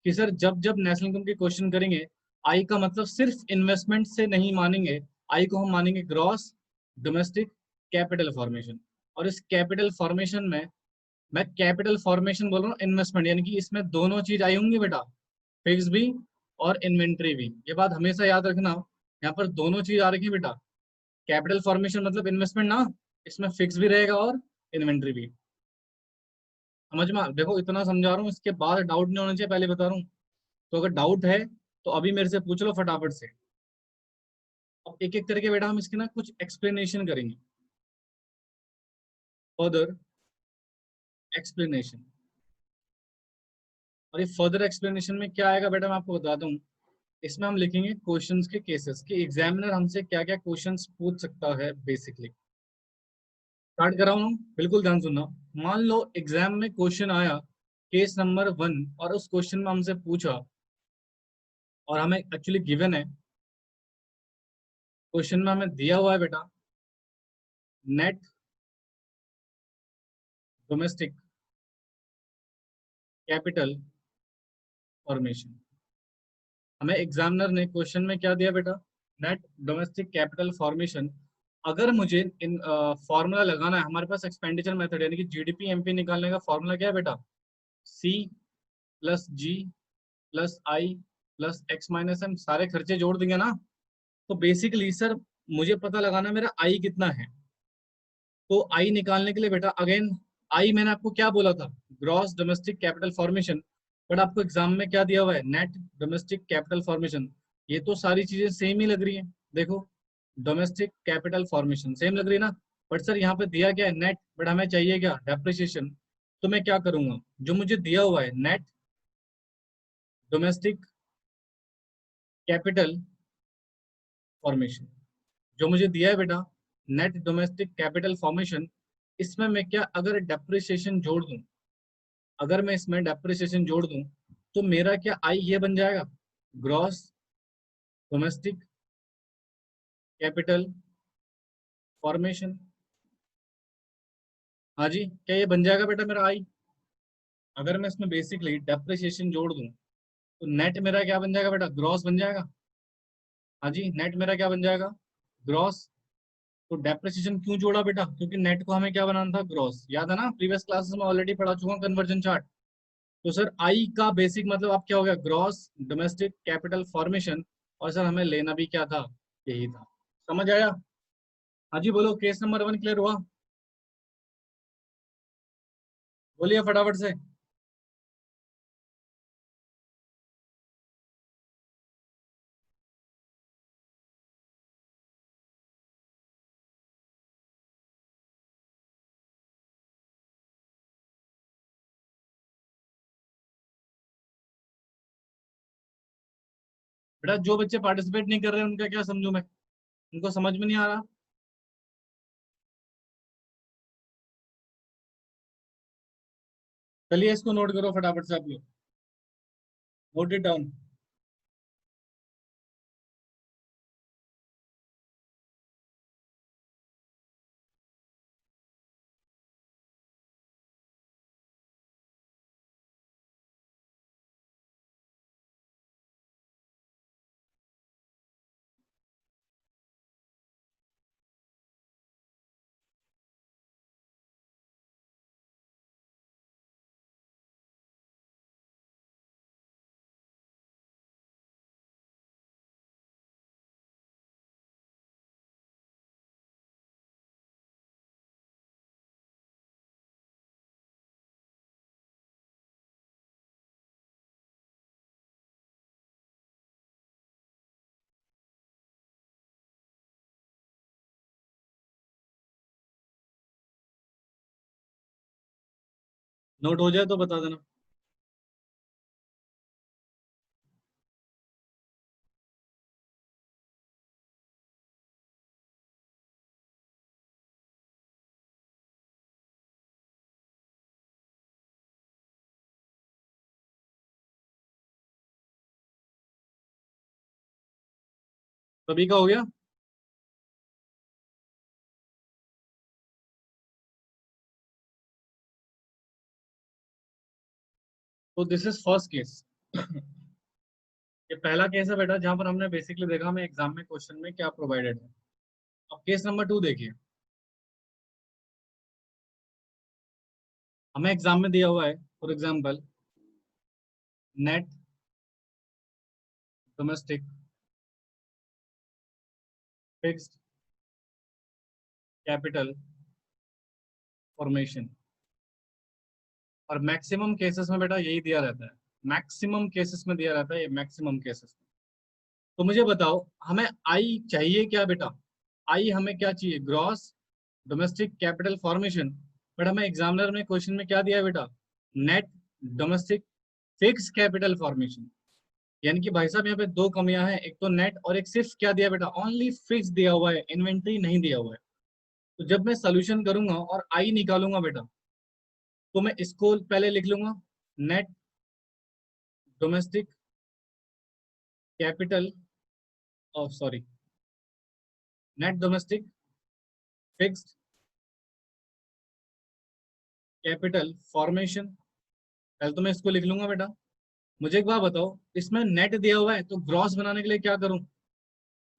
कि सर जब जब नेशनल इनकम के क्वेश्चन करेंगे, आई का मतलब सिर्फ इन्वेस्टमेंट से नहीं मानेंगे, आई को हम मानेंगे ग्रॉस डोमेस्टिक कैपिटल फॉर्मेशन। और इस कैपिटल फॉर्मेशन में, मैं कैपिटल फॉर्मेशन बोल रहा हूँ इन्वेस्टमेंट, यानी कि इसमें दोनों चीज आई होंगी बेटा, फिक्स भी और इन्वेंट्री भी। ये बात हमेशा याद रखना, यहाँ पर दोनों चीज आ रखी है बेटा। कैपिटल फॉर्मेशन मतलब इन्वेस्टमेंट ना, इसमें फिक्स भी रहेगा और इन्वेंट्री भी। समझ में देखो इतना समझा रहा हूँ, इसके बाद डाउट नहीं होना चाहिए, पहले बता रहा हूँ। तो अगर डाउट है तो अभी मेरे से पूछ लो फटाफट से। अब एक एक करके बेटा हम इसके ना कुछ एक्सप्लेनेशन करेंगे, फर्दर एक्सप्लेनेशन। और ये फर्दर एक्सप्लेनेशन में क्या आएगा बेटा, मैं आपको बताता हूँ। इसमें हम लिखेंगे क्वेश्चंस के केसेस कि एग्जामिनर हमसे क्या क्या क्वेश्चंस पूछ सकता है बेसिकली। स्टार्ट कर रहा हूँ, बिल्कुल ध्यान सुनना। मान लो एग्जाम में क्वेश्चन आया केस नंबर 1, और उस क्वेश्चन में हमसे पूछा, और हमें एक्चुअली गिवन है, क्वेश्चन में हमें दिया हुआ है बेटा, नेट डोमेस्टिक कैपिटल फॉर्मेशन। हमें एग्जामिनर ने क्वेश्चन में क्या दिया बेटा, नेट डोमेस्टिक कैपिटल फॉर्मेशन। अगर मुझे इन फॉर्मूला लगाना है, हमारे पास एक्सपेंडिचर मेथड यानी कि जीडीपी एमपी निकालने का फॉर्मूला क्या है बेटा, सी प्लस जी प्लस आई प्लस एक्स माइनस एम, सारे खर्चे जोड़ देंगे ना। तो बेसिकली सर मुझे पता लगाना है मेरा आई कितना है। तो आई निकालने के लिए बेटा अगेन, आई मैंने आपको क्या बोला था, gross domestic capital formation. But आपको एग्जाम में क्या दिया हुआ है, नेट डोमेस्टिक कैपिटल फॉर्मेशन। ये तो सारी चीजें सेम ही लग रही है, देखो डोमेस्टिक कैपिटल फॉर्मेशन सेम लग रही है ना। बट सर यहाँ पे दिया क्या है, नेट, बट हमें चाहिए क्या, डेप्रिसिएशन। तो मैं क्या करूंगा, जो मुझे दिया हुआ है नेट डोमेस्टिक कैपिटल फॉर्मेशन, जो मुझे दिया है बेटा नेट डोमेस्टिक कैपिटल फॉर्मेशन, इसमें मैं क्या अगर डेप्रिसिएशन जोड़ दूं, अगर मैं इसमें डेप्रिसिएशन जोड़ दूं, तो मेरा क्या आई ये बन जाएगा, ग्रॉस डोमेस्टिक कैपिटल फॉर्मेशन। हाँ जी, क्या ये बन जाएगा बेटा मेरा आई? अगर मैं इसमें बेसिकली डेप्रिसिएशन जोड़ दूं तो नेट मेरा क्या बन जाएगा बेटा, ग्रॉस बन जाएगा। हाँ जी, नेट मेरा क्या बन जाएगा, ग्रॉस। तो डेप्रिसिएशन क्यों जोड़ा बेटा, क्योंकि नेट को हमें क्या बनाना था, ग्रॉस। याद है ना, प्रीवियस क्लासेस में ऑलरेडी पढ़ा चुका हूँ कन्वर्जन चार्ट। तो सर आई का बेसिक मतलब आप क्या हो गया, ग्रॉस डोमेस्टिक कैपिटल फॉर्मेशन। और सर हमें लेना भी क्या था, यही था। समझ आया? हाँ जी बोलो, केस नंबर 1 क्लियर हुआ? बोलिए फटाफट से। बेटा जो बच्चे पार्टिसिपेट नहीं कर रहे हैं उनका क्या समझू मैं, उनको समझ में नहीं आ रहा। चलिए इसको नोट करो फटाफट से आप लोग, नोट इट डाउन। नोट हो जाए तो बता देना। सभी का हो गया? तो दिस इज फर्स्ट केस। ये पहला केस है बेटा, जहां पर हमने बेसिकली देखा हमें एग्जाम में क्वेश्चन में क्या प्रोवाइडेड है। अब केस नंबर 2 देखिए। हमें एग्जाम में दिया हुआ है for example net domestic fixed capital formation. और मैक्सिमम केसेस में बेटा यही दिया रहता है, मैक्सिमम केसेस में दिया रहता है ये, मैक्सिमम केसेस में। तो मुझे बताओ हमें आई चाहिए क्या बेटा? आई हमें क्या चाहिए? Gross domestic capital formation. But हमें एग्जामिनर में क्वेश्चन में क्या दिया है बेटा? Net domestic fix capital formation. यानी कि भाई साहब यहाँ पे दो कमियां हैं, एक तो नेट और एक सिर्फ क्या दिया बेटा? ओनली फिक्स दिया हुआ है, इन्वेंट्री नहीं दिया हुआ है। तो जब मैं सोल्यूशन करूंगा और आई निकालूंगा बेटा, तो मैं इसको पहले लिख लूंगा net domestic capital, sorry, net domestic fixed capital formation. पहले तो मैं इसको लिख लूंगा बेटा। मुझे एक बात बताओ, इसमें नेट दिया हुआ है तो ग्रॉस बनाने के लिए क्या करूं?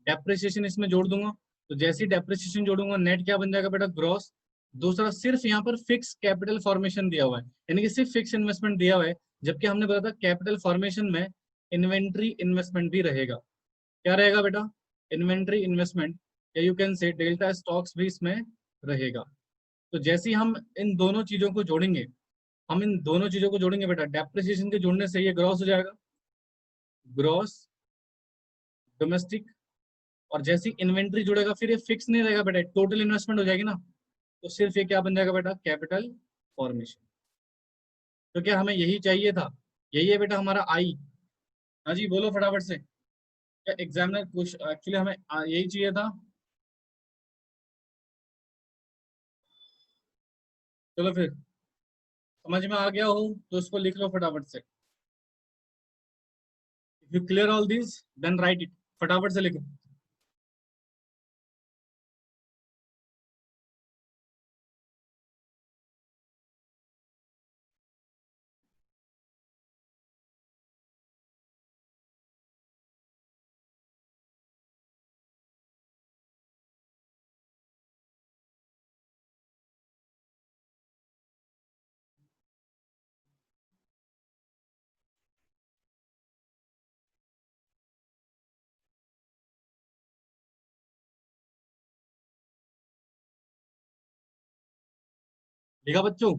डेप्रिसिएशन इसमें जोड़ दूंगा। तो जैसे ही डेप्रिसिएशन जोड़ूंगा नेट क्या बन जाएगा बेटा? ग्रॉस। दूसरा, सिर्फ यहाँ पर फिक्स कैपिटल फॉर्मेशन दिया हुआ है, यानी कि सिर्फ फिक्स इन्वेस्टमेंट दिया हुआ है। जबकि हमने बताया था कैपिटल फॉर्मेशन में इन्वेंट्री इन्वेस्टमेंट भी रहेगा। क्या रहेगा बेटा? इन्वेंट्री इन्वेस्टमेंट, या you can say delta stocks भी इसमें रहेगा। तो जैसे ही हम इन दोनों चीजों को जोड़ेंगे, हम इन दोनों चीजों को जोड़ेंगे बेटा, डेप्रिसिएशन के जोड़ने से ये ग्रॉस हो जाएगा, ग्रॉस डोमेस्टिक। और जैसे ही इन्वेंट्री जुड़ेगा फिर ये फिक्स नहीं रहेगा बेटा, टोटल इन्वेस्टमेंट हो जाएगी ना। तो सिर्फ ये क्या बन जाएगा बेटा? Capital formation. तो क्या हमें यही चाहिए था? यही है बेटा हमारा आई। हाँ जी बोलो फटाफट से। क्या एग्जामिनर कुछ एक्चुअली हमें यही चाहिए था? चलो फिर, समझ में आ गया हो तो इसको लिख लो फटाफट से। If you clear all this then write it. फटाफट से लिखो। लिखा बच्चों?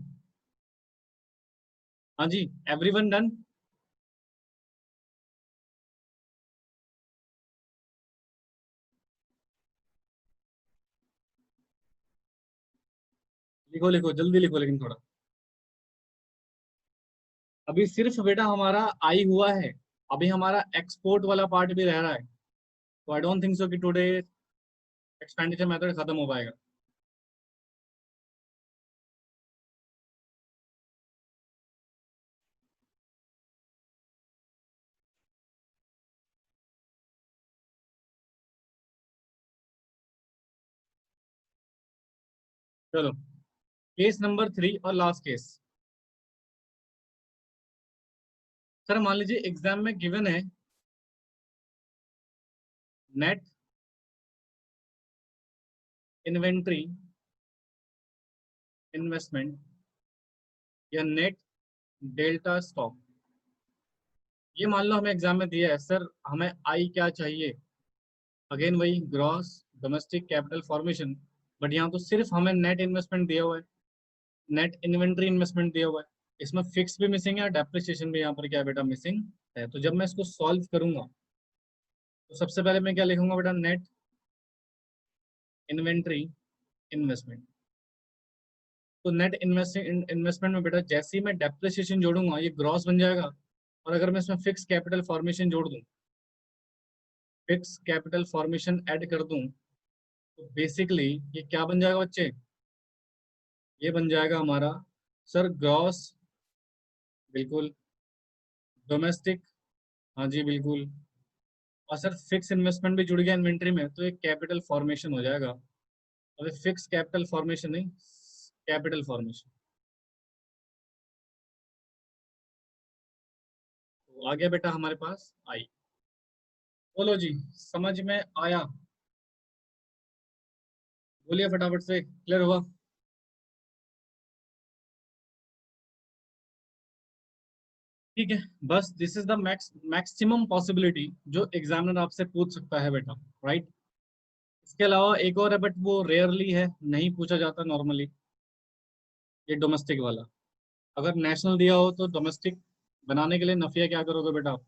हाँ जी, एवरीवन डन? लिखो लिखो जल्दी लिखो, लेकिन थोड़ा। अभी सिर्फ बेटा हमारा आई हुआ है, अभी हमारा एक्सपोर्ट वाला पार्ट भी रह रहा है। तो आई डोंट थिंक सो कि टुडे एक्सपेंडिचर मेथड खत्म हो पाएगा। चलो, केस नंबर 3 और लास्ट केस। सर मान लीजिए एग्जाम में गिवन है नेट इन्वेंट्री इन्वेस्टमेंट या नेट डेल्टा स्टॉक। ये मान लो हमें एग्जाम में दिया है, सर हमें आई क्या चाहिए? अगेन वही gross domestic capital formation. But यहाँ तो सिर्फ हमें नेट इन्वेस्टमेंट दिया हुआ है, नेट इन्वेंट्री इन्वेस्टमेंट दिया हुआ है। इसमें फिक्स भी मिसिंग है, डेप्रिसिएशन भी यहाँ पर क्या है बेटा? मिसिंग है। तो जब मैं इसको सॉल्व करूंगा तो सबसे पहले मैं क्या लिखूंगा बेटा? Net inventory investment. तो नेट इन्वेस्टमेंट में बेटा जैसे ही मैं डेप्रिसिएशन जोड़ूंगा ये ग्रॉस बन जाएगा, और अगर मैं इसमें फिक्स कैपिटल फॉर्मेशन जोड़ दूं, फिक्स कैपिटल फॉर्मेशन ऐड कर दूं, तो बेसिकली ये क्या बन जाएगा बच्चे, ये बन जाएगा हमारा सर ग्रॉस, बिल्कुल, डोमेस्टिक, हाँ जी बिल्कुल, और सर फिक्स इन्वेस्टमेंट भी जुड़ गया इन्वेंट्री में, तो एक कैपिटल फॉर्मेशन हो जाएगा। अभी फिक्स कैपिटल फॉर्मेशन नहीं, कैपिटल फॉर्मेशन। तो आ गया बेटा हमारे पास आई। बोलो जी, समझ में आया? बोलिए फटाफट से, क्लियर हुआ? ठीक है, बस this is the maximum possibility जो एग्जामिनर आपसे पूछ सकता है बेटा, राइट। इसके अलावा एक और है, बट वो रेयरली है, नहीं पूछा जाता नॉर्मली, ये डोमेस्टिक वाला। अगर नेशनल दिया हो तो डोमेस्टिक बनाने के लिए नफिया क्या करोगे बेटा आप,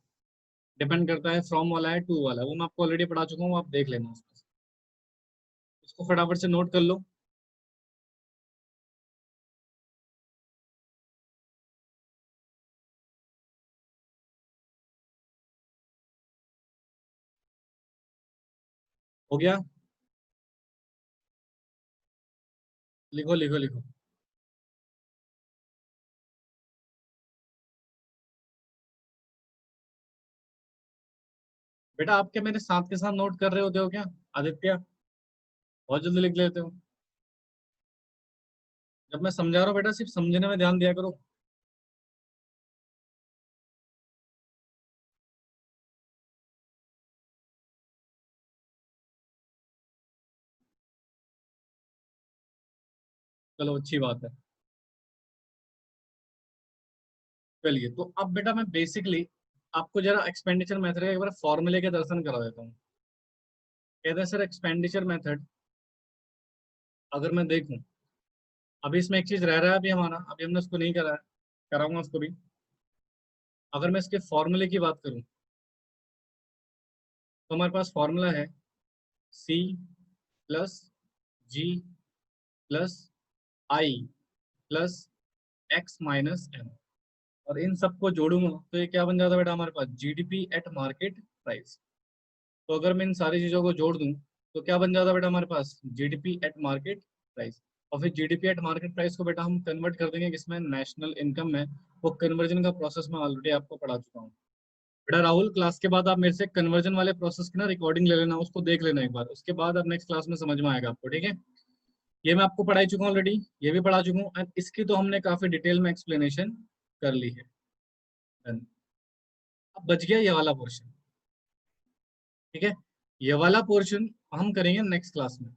डिपेंड करता है फ्रॉम वाला है टू वाला है, वो मैं आपको ऑलरेडी पढ़ा चुका हूँ, आप देख लेना उसमें। इसको फटाफट से नोट कर लो। हो गया? लिखो लिखो लिखो। बेटा आप क्या मेरे साथ के साथ नोट कर रहे होते हो क्या, आदित्य? बहुत जल्दी लिख लेते हो। जब मैं समझा रहा हूँ बेटा सिर्फ समझने में ध्यान दिया करो। चलो अच्छी बात है। चलिए, तो अब बेटा मैं बेसिकली आपको जरा एक्सपेंडिचर मेथड के एक बार फॉर्मूले के दर्शन करा देता हूँ। कहते हैं सर एक्सपेंडिचर मेथड, अगर मैं देखूं, अभी इसमें एक चीज रह रहा है अभी हमारा, अभी हमने उसको नहीं करा है, कराऊंगा उसको भी। अगर मैं इसके फॉर्मूले की बात करूं, तो हमारे पास फॉर्मूला है सी प्लस जी प्लस आई प्लस एक्स माइनस एम, और इन सबको जोड़ूंगा तो ये क्या बन जाता है बेटा हमारे पास, जीडीपी एट मार्केट प्राइस। तो अगर मैं इन सारी चीजों को जोड़ दूं तो क्या बन जाता है बेटा हमारे पास, जीडीपी एट मार्केट प्राइस। और फिर जीडीपी एट मार्केट प्राइस को बेटा हम कन्वर्ट कर देंगे किसमें, नेशनल इनकम में। वो कन्वर्जन का प्रोसेस मैं ऑलरेडी आपको पढ़ा चुका हूँ। बेटा राहुल, क्लास के बाद आप मेरे से कन्वर्जन वाले प्रोसेस की ना रिकॉर्डिंग ले लेना, उसको देख लेना एक बार, उसके बाद आप नेक्स्ट क्लास में समझ में आएगा आपको, ठीक है। ये मैं आपको पढ़ाई चुका हूँ ऑलरेडी, ये भी पढ़ा चुका हूँ, एंड इसकी तो हमने काफी डिटेल में एक्सप्लेनेशन कर ली है। Done। अब बच गया ये वाला पोर्शन, ठीक है। ये वाला पोर्शन हम करेंगे नेक्स्ट क्लास में।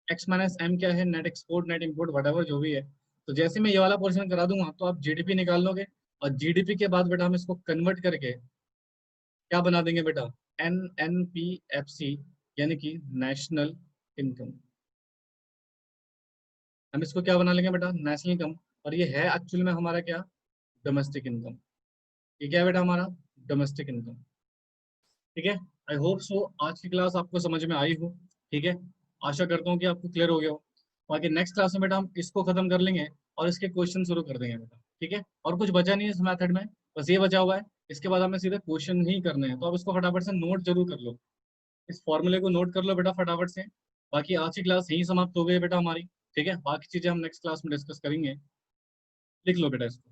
एक्स माइनस एम क्या है, net export net import what जो भी है। तो जैसे मैं ये वाला पोर्शन करा दूंगा तो आप जीडीपी निकाल लोगे, और जीडीपी के बाद बेटा हम इसको कन्वर्ट करके क्या बना देंगे बेटा, N N P F C, यानी कि नेशनल इनकम। हम इसको क्या बना लेंगे बेटा, नेशनल इनकम। और ये है एक्चुअल में हमारा क्या, डोमेस्टिक इनकम। ये क्या है बेटा हमारा, डोमेस्टिक इनकम। ठीक है। आई होप सो आज की क्लास आपको समझ में आई हो, ठीक है। आशा करता हूँ कि आपको क्लियर हो गया हो। बाकी नेक्स्ट क्लास में बेटा हम इसको खत्म कर लेंगे और इसके क्वेश्चन शुरू कर देंगे बेटा, ठीक है। और कुछ बचा नहीं है इस मेथड में, बस ये बचा हुआ है। इसके बाद हमें सीधे क्वेश्चन ही करने हैं, तो आप इसको फटाफट से नोट जरूर कर लो, इस फॉर्मूले को नोट कर लो बेटा फटाफट से। बाकी आज की क्लास यही समाप्त हो गई है बेटा हमारी, ठीक है। बाकी चीजें हम नेक्स्ट क्लास में डिस्कस करेंगे। लिख लो बेटा इसको।